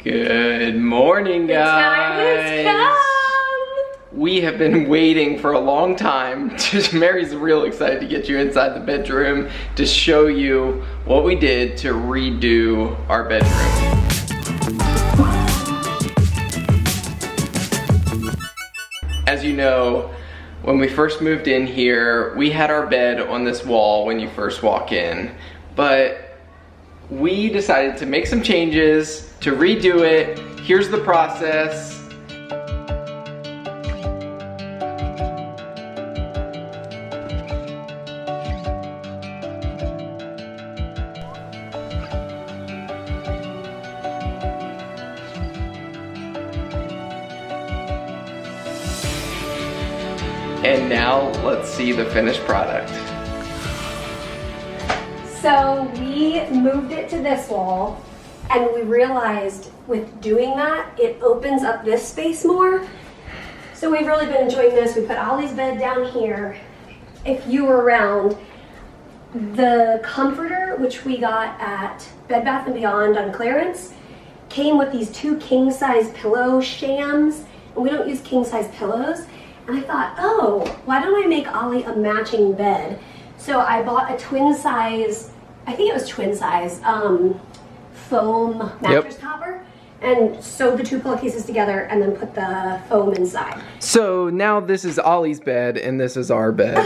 Good morning, guys. The time has come. We have been waiting for a long time. Mary's real excited to get you inside the bedroom to show you what we did to redo our bedroom. As you know, when we first moved in here, we had our bed on this wall when you first walk in, but we decided to make some changes to redo it. Here's the process. And now let's see the finished product. So we moved it to this wall and we realized with doing that, it opens up this space more. So we've really been enjoying this. We put Ollie's bed down here. If you were around, the comforter, which we got at Bed Bath & Beyond on clearance, came with these 2 king-size pillow shams. And we don't use king-size pillows. And I thought, oh, why don't I make Ollie a matching bed? So I bought a twin size, I think it was twin size, foam mattress topper, and sewed the 2 pillowcases together and then put the foam inside. So now this is Ollie's bed and this is our bed.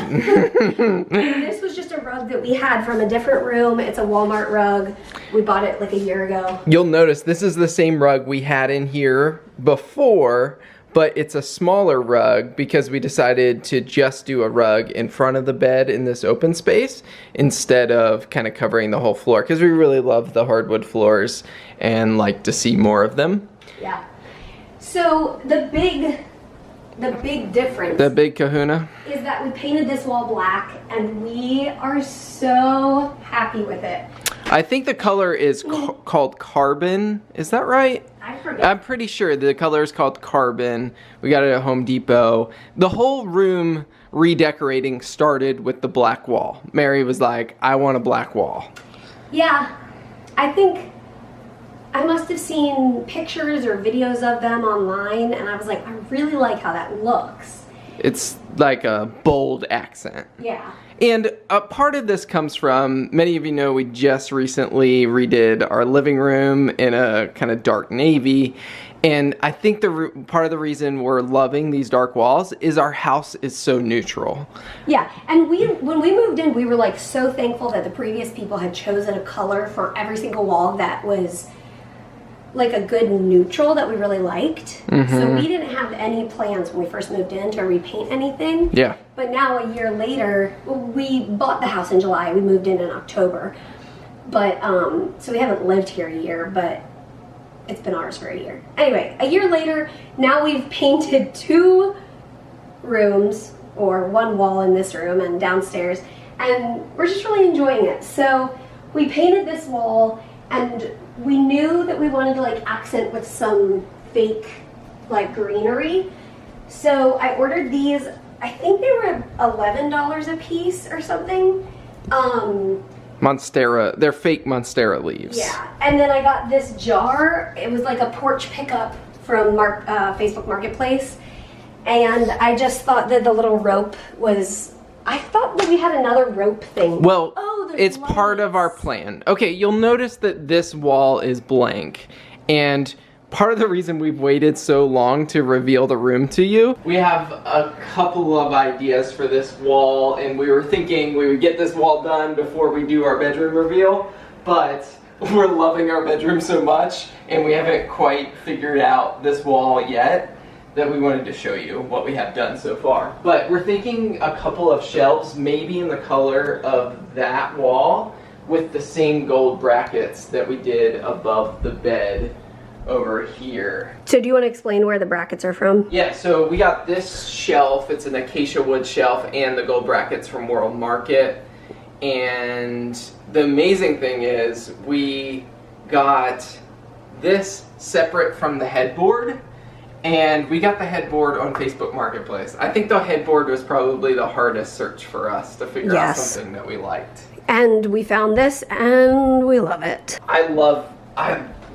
This was just a rug that we had from a different room. It's a Walmart rug. We bought it like a year ago. You'll notice this is the same rug we had in here before, but it's a smaller rug because we decided to just do a rug in front of the bed in this open space instead of kind of covering the whole floor, because we really love the hardwood floors and like to see more of them. Yeah. So the big difference, the big kahuna, is that we painted this wall black and we are so happy with it. I think the color is called Carbon. Is that right? I forget. I'm pretty sure the color is called Carbon. We got it at Home Depot. The whole room redecorating started with the black wall. Mary was like, I want a black wall. Yeah, I think I must have seen pictures or videos of them online and I was like, I really like how that looks. It's like a bold accent. Yeah. And a part of this comes from, many of you know, we just recently redid our living room in a kind of dark navy. And I think part of the reason we're loving these dark walls is our house is so neutral. Yeah, and when we moved in, we were like so thankful that the previous people had chosen a color for every single wall that was like a good neutral that we really liked. Mm-hmm. So we didn't have any plans when we first moved in to repaint anything. Yeah. But now a year later, we bought the house in July. We moved in October. But, so we haven't lived here a year, but it's been ours for a year. Anyway, a year later, now we've painted 2 rooms, or 1 wall in this room and downstairs, and we're just really enjoying it. So we painted this wall, and we knew that we wanted to like accent with some fake like greenery. So I ordered these, I think they were $11 a piece or something. Monstera, they're fake Monstera leaves. Yeah, and then I got this jar. It was like a porch pickup from Facebook Marketplace. And I just thought that the little rope was, I thought that we had another rope thing. Well, oh, it's part of our plan. Okay, you'll notice that this wall is blank. And part of the reason we've waited so long to reveal the room to you, we have a couple of ideas for this wall, and we were thinking we would get this wall done before we do our bedroom reveal, but we're loving our bedroom so much, and we haven't quite figured out this wall yet, that we wanted to show you what we have done so far. But we're thinking a couple of shelves, maybe in the color of that wall, with the same gold brackets that we did above the bed over here. So do you want to explain where the brackets are from? Yeah, so we got this shelf. It's an acacia wood shelf and the gold brackets from World Market. And the amazing thing is we got this separate from the headboard, and we got the headboard on Facebook Marketplace. I think the headboard was probably the hardest search for us to figure out something that we liked. And we found this and we love it. I love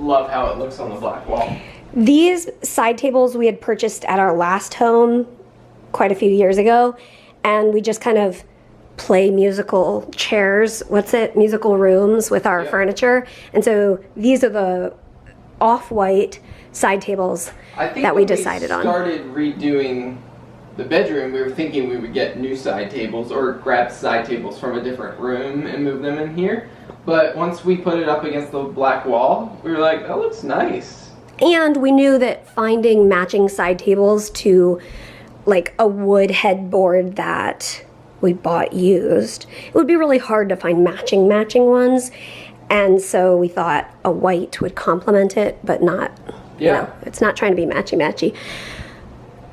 love how it looks on the black wall. These side tables we had purchased at our last home quite a few years ago, and we just kind of play musical chairs, musical rooms with our furniture. And so these are the off-white side tables that we decided on. I think when we started redoing the bedroom, we were thinking we would get new side tables or grab side tables from a different room and move them in here. But once we put it up against the black wall, we were like, that looks nice. And we knew that finding matching side tables to like a wood headboard that we bought used, it would be really hard to find matching ones. And so we thought a white would complement it, but not, you know, it's not trying to be matchy.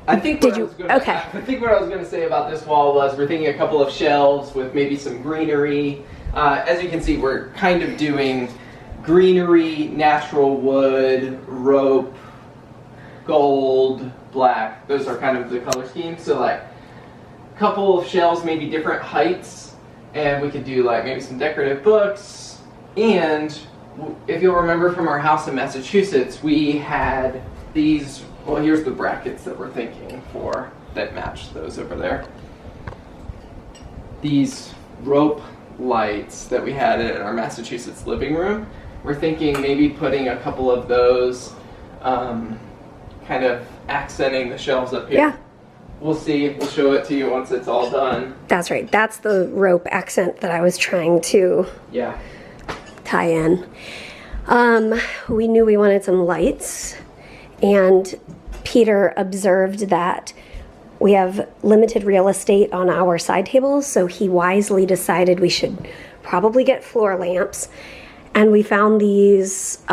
I think what I was going to say about this wall was we're thinking a couple of shelves with maybe some greenery. As you can see, we're kind of doing greenery, natural wood, rope, gold, black. Those are kind of the color schemes. So like a couple of shelves, maybe different heights, and we could do like maybe some decorative books. And if you'll remember from our house in Massachusetts, we had these, well, here's the brackets that we're thinking for that match those over there. These rope lights that we had in our Massachusetts living room. We're thinking maybe putting a couple of those, kind of accenting the shelves up here. Yeah. We'll see. We'll show it to you once it's all done. That's right. That's the rope accent that I was trying to tie in. We knew we wanted some lights, and Peter observed that we have limited real estate on our side tables, so he wisely decided we should probably get floor lamps. And we found these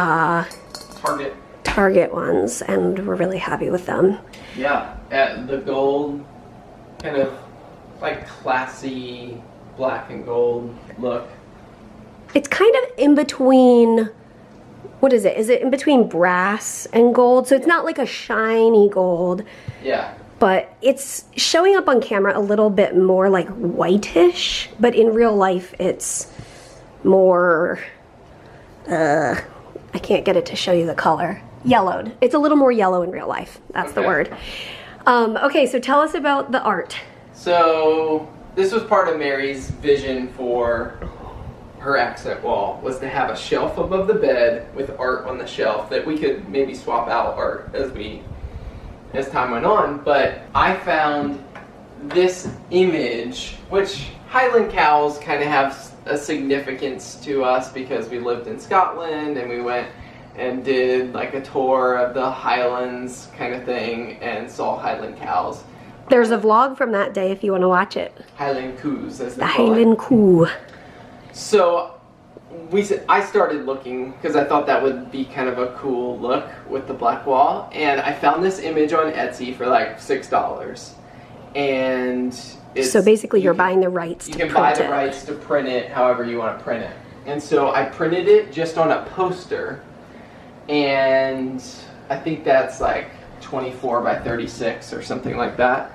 Target ones, and we're really happy with them. Yeah, the gold, kind of like classy black and gold look. It's kind of in between, what is it? Is it in between brass and gold? So it's not like a shiny gold. Yeah. But it's showing up on camera a little bit more like whitish, but in real life it's more, I can't get it to show you the color. Yellowed. It's a little more yellow in real life. That's the word. Okay, so tell us about the art. So this was part of Mary's vision for her accent wall, was to have a shelf above the bed with art on the shelf that we could maybe swap out art as time went on. But I found this image, which Highland cows kind of have a significance to us because we lived in Scotland and we went and did like a tour of the Highlands kind of thing and saw Highland cows. There's a vlog from that day if you want to watch it. Highland coos, as they The call Highland it. coo. So I started looking because I thought that would be kind of a cool look with the black wall, and I found this image on Etsy for like $6. And so basically you're buying the rights to print it. You can buy the rights to print it however you want to print it. And so I printed it just on a poster, and I think that's like 24 by 36 or something like that.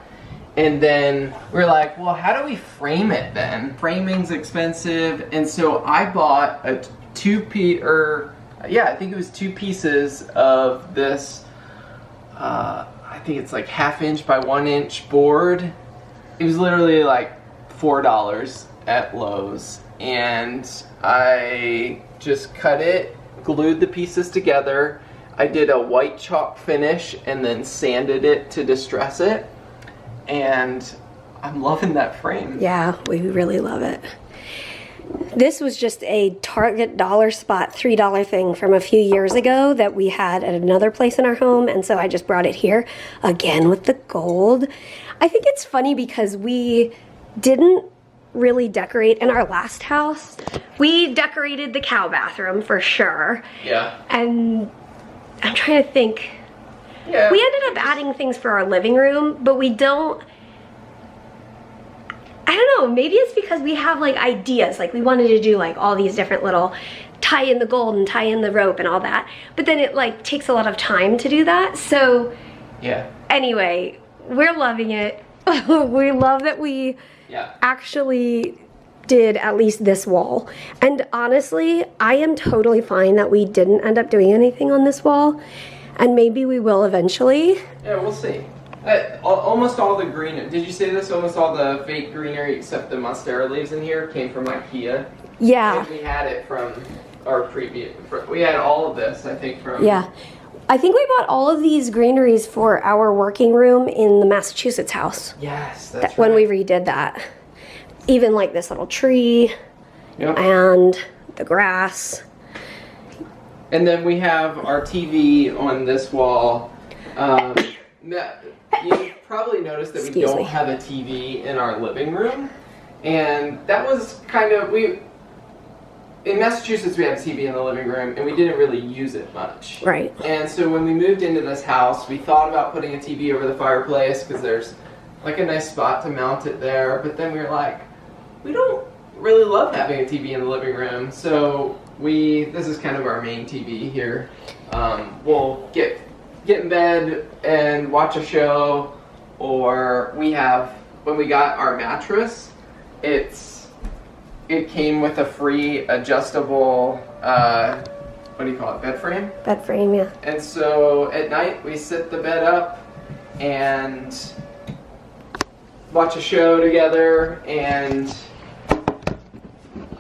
And then we're like, well, how do we frame it then? Framing's expensive, and so I bought a I think it was 2 pieces of this, I think it's like 1/2 inch by 1 inch board. It was literally like $4 at Lowe's, and I just cut it, glued the pieces together. I did a white chalk finish and then sanded it to distress it, and I'm loving that frame. Yeah, we really love it. This was just a Target dollar spot $3 thing from a few years ago that we had at another place in our home, and so I just brought it here again with the gold. I think it's funny because we didn't really decorate in our last house. We decorated the cow bathroom for sure. Yeah. And I'm trying to think. Yeah. We ended up adding things for our living room, but we don't, I don't know, maybe it's because we have like ideas, like we wanted to do like all these different little tie in the gold and tie in the rope and all that, but then it like takes a lot of time to do that. So yeah. Anyway, we're loving it. We love that we actually did at least this wall. And honestly, I am totally fine that we didn't end up doing anything on this wall. And maybe we will eventually. Yeah, we'll see. Almost all the green, did you say this? Almost all the fake greenery except the monstera leaves in here came from IKEA. Yeah. And we had it from our previous, we had all of this, I think, from... Yeah. I think we bought all of these greeneries for our working room in the Massachusetts house. Yes, that's right. When we redid that. Even like this little tree. Yep. And the grass. And then we have our TV on this wall. You probably noticed that we don't have a TV in our living room. And that was kind of, in Massachusetts we have a TV in the living room and we didn't really use it much. Right. And so when we moved into this house, we thought about putting a TV over the fireplace because there's like a nice spot to mount it there. But then we were like, we don't really love having a TV in the living room. So this is kind of our main TV here. We'll get in bed and watch a show, or when we got our mattress, it came with a free adjustable, what do you call it, bed frame? Bed frame, yeah. And so at night we sit the bed up and watch a show together, and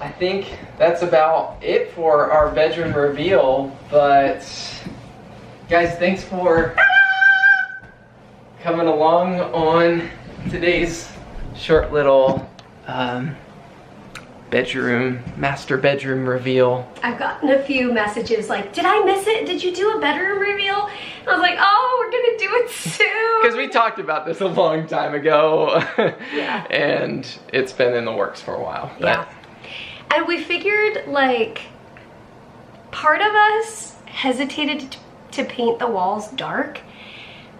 I think that's about it for our bedroom reveal. But guys, thanks for coming along on today's short little master bedroom reveal. I've gotten a few messages like, did I miss it? Did you do a bedroom reveal? And I was like, oh, we're gonna do it soon. Because we talked about this a long time ago. Yeah. And it's been in the works for a while. Yeah. And we figured, like, part of us hesitated to paint the walls dark,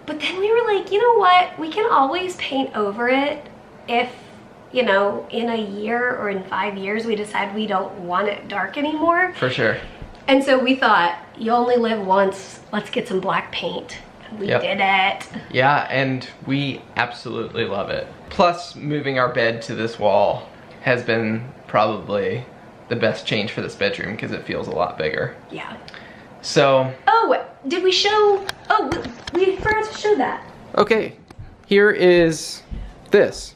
but then we were like, you know what? We can always paint over it if, you know, in a year or in 5 years we decide we don't want it dark anymore. For sure. And so we thought, you only live once, let's get some black paint. And we did it. Yeah, and we absolutely love it. Plus, moving our bed to this wall has been probably the best change for this bedroom because it feels a lot bigger. Yeah. So. Oh, did we show? Oh, we forgot to show that. Okay, here is this.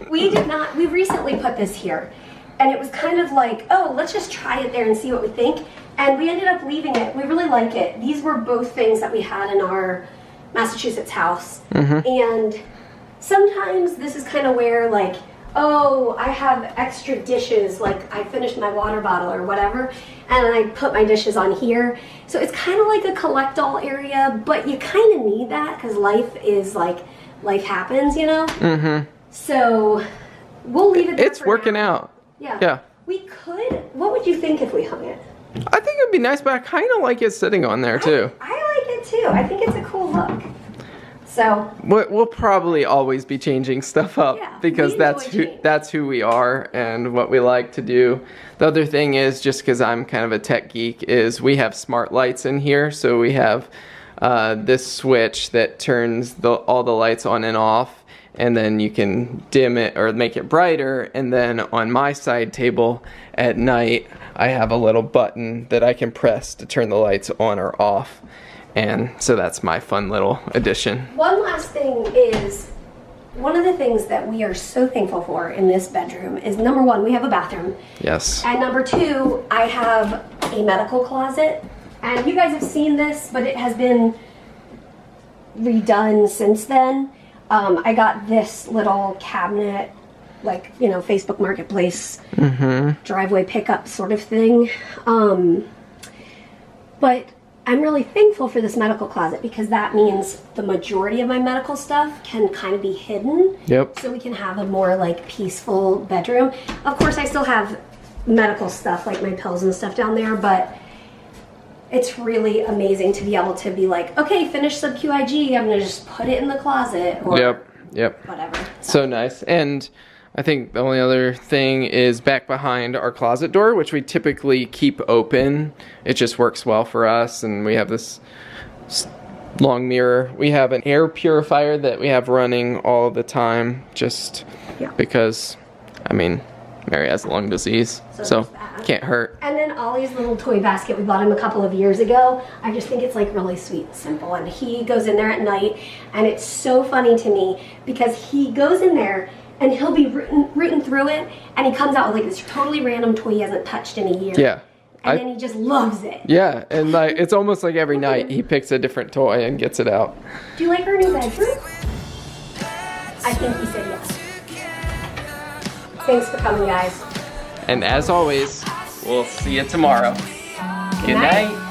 We recently put this here, and it was kind of like, oh, let's just try it there and see what we think. And we ended up leaving it. We really like it. These were both things that we had in our Massachusetts house. Mm-hmm. And sometimes this is kind of where, like, oh, I have extra dishes, like I finished my water bottle or whatever, and I put my dishes on here. So it's kind of like a collect-all area, but you kind of need that because life is like, life happens, you know? Mm-hmm. So we'll leave it there. It's working out. Yeah. Yeah. We could, what would you think if we hung it? I think it'd be nice, but I kind of like it sitting on there too. I like it too. I think it's a cool look. So we'll probably always be changing stuff up because that's who we are and what we like to do. The other thing is, just because I'm kind of a tech geek, is we have smart lights in here. So we have this switch that turns all the lights on and off, and then you can dim it or make it brighter. And then on my side table at night, I have a little button that I can press to turn the lights on or off. And so that's my fun little addition. One last thing is, one of the things that we are so thankful for in this bedroom is, number one, we have a bathroom. Yes. And number two, I have a medical closet. And you guys have seen this, but it has been redone since then. I got this little cabinet, like, you know, Facebook Marketplace, driveway pickup sort of thing. But I'm really thankful for this medical closet because that means the majority of my medical stuff can kind of be hidden. Yep. So we can have a more like peaceful bedroom. Of course, I still have medical stuff like my pills and stuff down there, but it's really amazing to be able to be like, okay, finish sub QIG, I'm gonna just put it in the closet or yep. whatever. So nice. And I think the only other thing is back behind our closet door, which we typically keep open. It just works well for us, and we have this long mirror. We have an air purifier that we have running all the time, just because, I mean, Mary has lung disease, so there's that. can't hurt. And then Ollie's little toy basket, we bought him a couple of years ago. I just think it's like really sweet and simple. And he goes in there at night, and it's so funny to me because he goes in there and he'll be rooting through it, and he comes out with like this totally random toy he hasn't touched in a year. Yeah. And then he just loves it. Yeah, and like it's almost like every night he picks a different toy and gets it out. Do you like our new bedroom? I think he said yes. Thanks for coming, guys. And as always, we'll see you tomorrow. Good night.